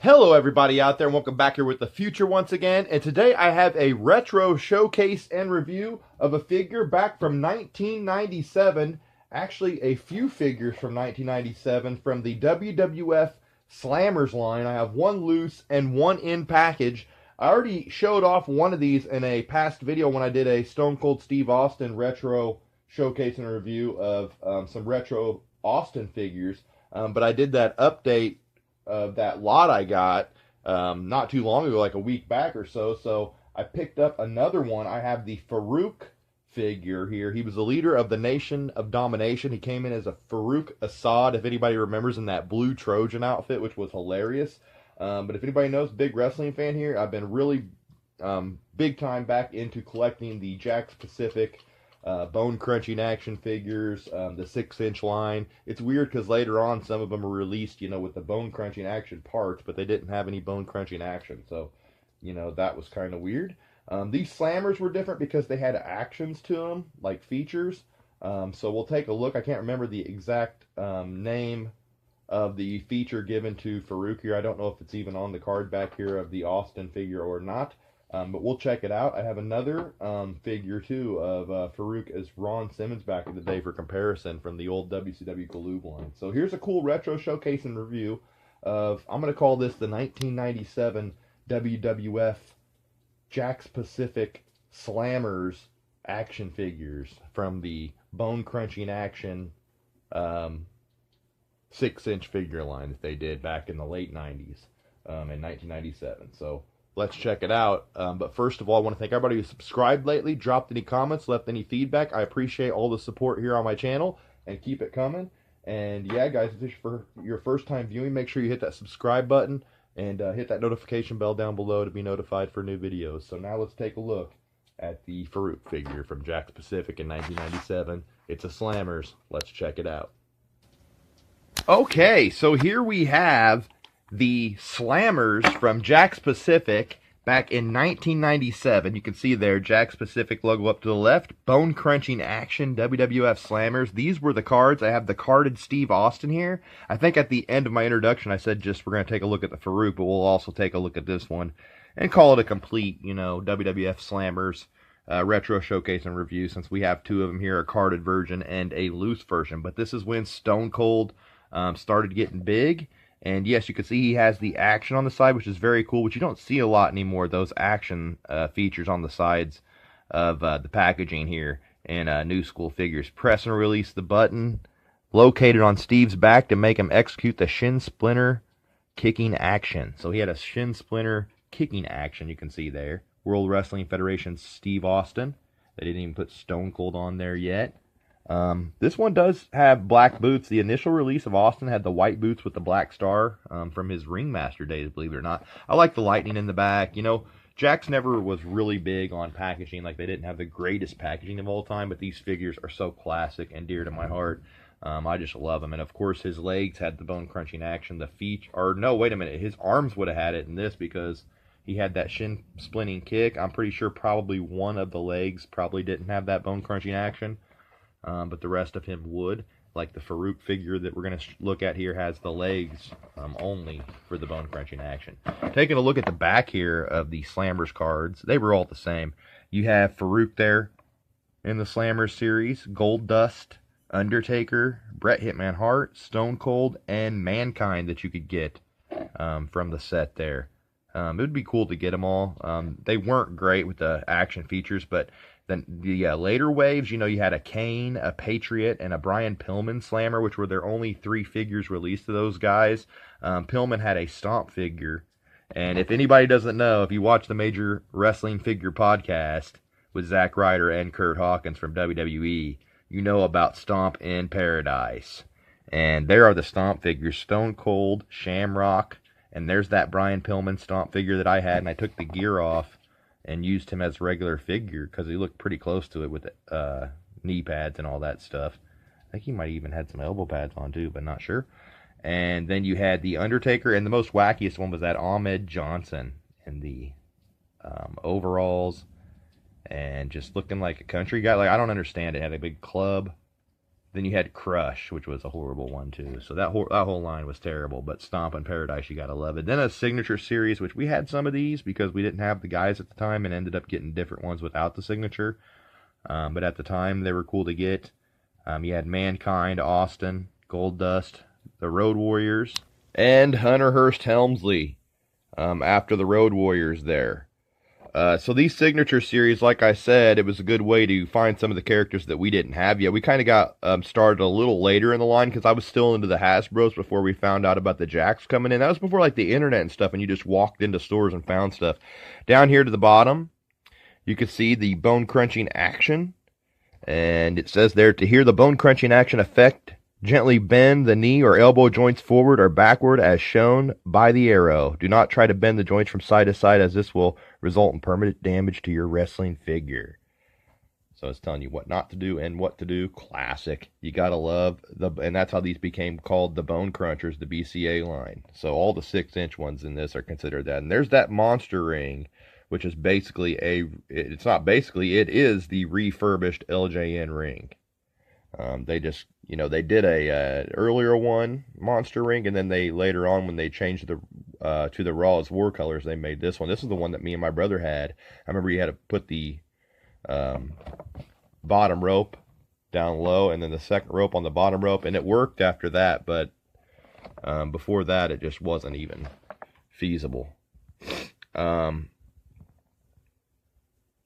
Hello everybody out there, and welcome back here with the future once again. And today I have a retro showcase and review of a figure back from 1997. Actually, a few figures from 1997 from the WWF Slammers line. I have one loose and one in package. I already showed off one of these in a past video when I did a Stone Cold Steve Austin retro showcase and review of some retro Austin figures. But I did that update of that lot I got not too long ago, like a week back or so. So I picked up another one. I have the Faarooq figure here. He was the leader of the Nation of Domination. He came in as a Faarooq Assad, if anybody remembers, in that blue Trojan outfit, which was hilarious. But if anybody knows, big wrestling fan here, I've been really big time back into collecting the Jakks Pacific bone crunching action figures, the 6-inch line. It's weird because later on some of them are released, with the bone crunching action parts, but they didn't have any bone crunching action. So, that was kind of weird. These slammers were different because they had actions to them, like features. So we'll take a look. I can't remember the exact name of the feature given to Faarooq here. I don't know if it's even on the card back here of the Austin figure or not. But we'll check it out. I have another figure, too, of Faarooq as Ron Simmons back in the day for comparison from the old WCW Galoob line. So here's a cool retro showcase and review of, I'm going to call this the 1997 WWF Jakks Pacific Slammers action figures from the Bone Crunching Action 6-inch figure line that they did back in the late 90s in 1997. So let's check it out. But first of all, I want to thank everybody who subscribed lately, dropped any comments, left any feedback. I appreciate all the support here on my channel, and keep it coming. And yeah, guys, if this is for your first time viewing, make sure you hit that subscribe button and hit that notification bell down below to be notified for new videos. So now let's take a look at the Faarooq figure from Jakks Pacific in 1997. It's a Slammers. Let's check it out. Okay, so here we have the Slammers from Jakks Pacific back in 1997. You can see there, Jakks Pacific logo up to the left. Bone Crunching Action, WWF Slammers. These were the cards. I have the carded Steve Austin here. I think at the end of my introduction I said we're going to take a look at the Faarooq, but we'll also take a look at this one and call it a complete, WWF Slammers retro showcase and review, since we have two of them here, a carded version and a loose version. But this is when Stone Cold started getting big. And yes, you can see he has the action on the side, which is very cool, which you don't see a lot anymore, those action features on the sides of the packaging here in New School figures. Press and release the button located on Steve's back to make him execute the shin splinter kicking action. So he had a shin splinter kicking action, you can see there. World Wrestling Federation Steve Austin. They didn't even put Stone Cold on there yet. This one does have black boots. The initial release of Austin had the white boots with the black star from his Ringmaster days, believe it or not. I like the lightning in the back. Jakks never was really big on packaging. Like, they didn't have the greatest packaging of all time, but these figures are so classic and dear to my heart. I just love them. And, of course, his legs had the bone crunching action. The feet, or no, wait a minute. His arms would have had it in this because he had that shin splinting kick. I'm pretty sure probably one of the legs probably didn't have that bone crunching action. But the rest of him would. Like the Faarooq figure that we're going to look at here has the legs only for the bone crunching action. Taking a look at the back here of the Slammers cards, they were all the same. You have Faarooq there in the Slammers series, Gold Dust, Undertaker, Bret Hitman Hart, Stone Cold, and Mankind that you could get from the set there. It would be cool to get them all. They weren't great with the action features, but then the later waves, you had a Kane, a Patriot, and a Brian Pillman Slammer, which were their only 3 figures released to those guys. Pillman had a Stomp figure. And if anybody doesn't know, if you watch the Major Wrestling Figure podcast with Zack Ryder and Kurt Hawkins from WWE, you know about Stomp in Paradise. And there are the Stomp figures, Stone Cold, Shamrock, and there's that Brian Pillman Stomp figure that I had, and I took the gear off and used him as a regular figure because he looked pretty close to it with knee pads and all that stuff. I think he might even had some elbow pads on too, but not sure. And then you had the Undertaker, and the most wackiest one was that Ahmed Johnson in the overalls and just looking like a country guy. Like, I don't understand it. Had a big club Then you had Crush, which was a horrible one too. So that whole line was terrible. But Stomp and Paradise, you gotta love it. Then a signature series, which we had some of these because we didn't have the guys at the time and ended up getting different ones without the signature. But at the time, they were cool to get. You had Mankind, Austin, Goldust, the Road Warriors, and Hunter Hearst Helmsley after the Road Warriors there. So these signature series, like I said, it was a good way to find some of the characters that we didn't have yet. We kind of got started a little later in the line because I was still into the Hasbros before we found out about the Jakks coming in. That was before like the internet and stuff, and you just walked into stores and found stuff. Down here to the bottom, you can see the bone crunching action, and it says there, to hear the bone crunching action effect, gently bend the knee or elbow joints forward or backward as shown by the arrow. Do not try to bend the joints from side to side, as this will result in permanent damage to your wrestling figure. So it's telling you what not to do and what to do. Classic. You gotta love and that's how these became called the Bone Crunchers, the BCA line. So all the 6-inch ones in this are considered that. And there's that monster ring, which is basically it is the refurbished LJN ring. They just, they did a earlier one, Monster Ring, and then they later on, when they changed to the Raw's War Colors, they made this one. This is the one that me and my brother had. I remember you had to put the bottom rope down low, and then the second rope on the bottom rope, and it worked after that, but before that, it just wasn't even feasible.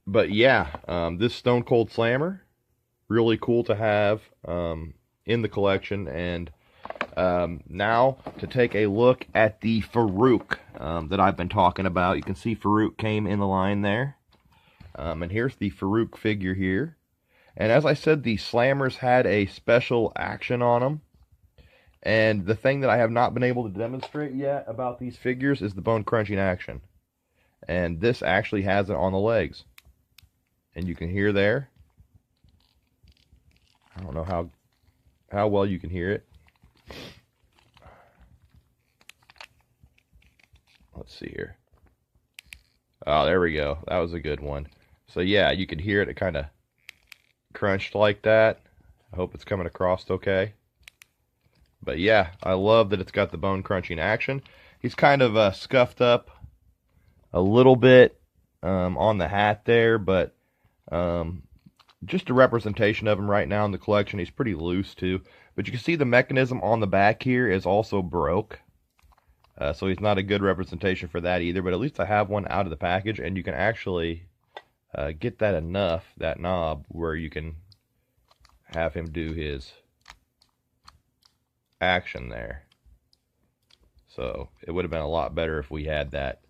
But yeah, this Stone Cold Slammer, really cool to have in the collection. And now to take a look at the Faarooq that I've been talking about. You can see Faarooq came in the line there. And here's the Faarooq figure here. And as I said, the Slammers had a special action on them. And the thing that I have not been able to demonstrate yet about these figures is the bone crunching action. And this actually has it on the legs. And you can hear there. I don't know how well you can hear it. Let's see here. Oh, there we go. That was a good one. So yeah, you could hear it. It kind of crunched like that. I hope it's coming across okay. But yeah, I love that it's got the bone crunching action. He's kind of scuffed up a little bit on the hat there, but just a representation of him right now in the collection. He's pretty loose too, but you can see the mechanism on the back here is also broke, so he's not a good representation for that either. But at least I have one out of the package, and you can actually get that knob where you can have him do his action there. So it would have been a lot better if we had that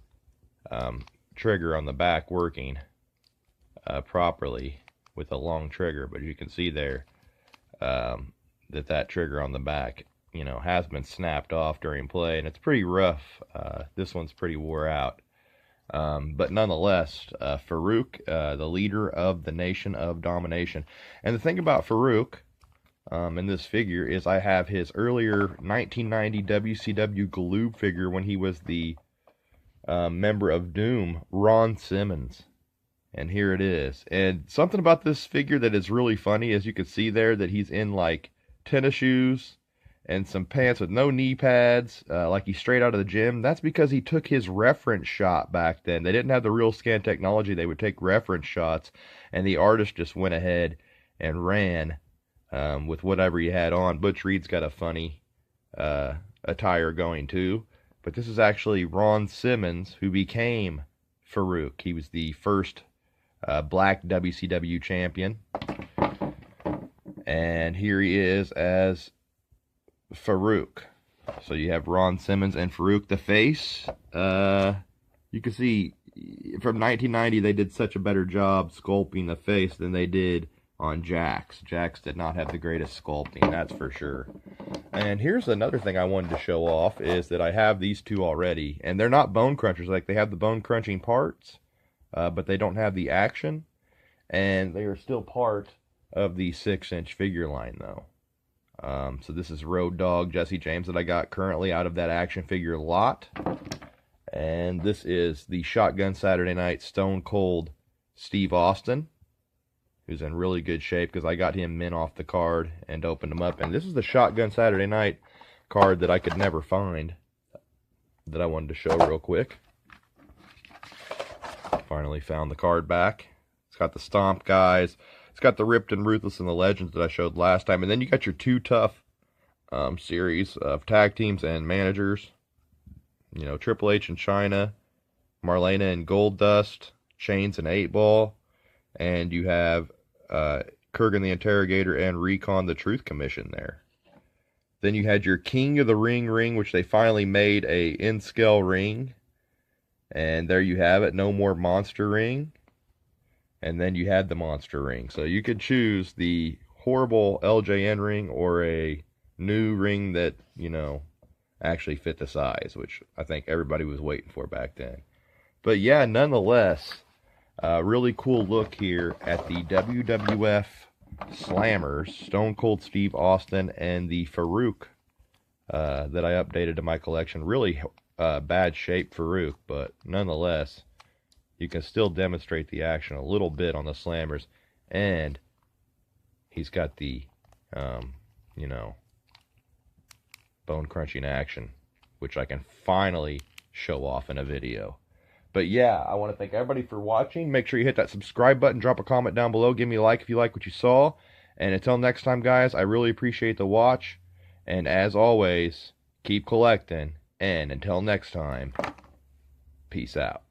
trigger on the back working properly with a long trigger. But you can see there that trigger on the back, has been snapped off during play, and it's pretty rough. This one's pretty wore out. But nonetheless, Faarooq, the leader of the Nation of Domination. And the thing about Faarooq in this figure is I have his earlier 1990 WCW Galoob figure when he was the member of Doom, Ron Simmons. And here it is. And something about this figure that is really funny, as you can see there, that he's in like tennis shoes and some pants with no knee pads, like he's straight out of the gym. That's because he took his reference shot back then. They didn't have the real scan technology. They would take reference shots, and the artist just went ahead and ran with whatever he had on. Butch Reed's got a funny attire going too. But this is actually Ron Simmons, who became Faarooq. He was the first black WCW champion. And here he is as Faarooq. So you have Ron Simmons and Faarooq. The face, you can see from 1990 they did such a better job sculpting the face than they did on Jakks. Jakks did not have the greatest sculpting, that's for sure. And here's another thing I wanted to show off, is that I have these two already, and they're not bone crunchers. Like, they have the bone crunching parts, but they don't have the action, and they are still part of the 6-inch figure line though. So this is Road Dogg Jesse James that I got currently out of that action figure lot. And this is the Shotgun Saturday Night Stone Cold Steve Austin. who's in really good shape because I got him mint off the card and opened him up. And this is the Shotgun Saturday Night card that I could never find that I wanted to show real quick. Finally found the card back. It's got the Stomp guys. It's got the Ripped and Ruthless and the Legends that I showed last time. And then you got your Too Tough series of tag teams and managers. You know, Triple H and Chyna, Marlena and Goldust, Chains and 8-Ball. And you have Kurgan the Interrogator and Recon the Truth Commission there. Then you had your King of the Ring, which they finally made a in-scale ring. And there you have it, no more monster ring. And then you had the monster ring. So you could choose the horrible LJN ring or a new ring that, you know, actually fit the size, which I think everybody was waiting for back then. But yeah, nonetheless, really cool look here at the WWF Slammers, Stone Cold Steve Austin and the Faarooq that I updated to my collection. Really bad shape Faarooq, but nonetheless, you can still demonstrate the action a little bit on the Slammers. And he's got the, you know, bone crunching action, which I can finally show off in a video. But yeah, I want to thank everybody for watching. Make sure you hit that subscribe button, drop a comment down below, give me a like if you like what you saw. And until next time, guys, I really appreciate the watch. And as always, keep collecting. And until next time, peace out.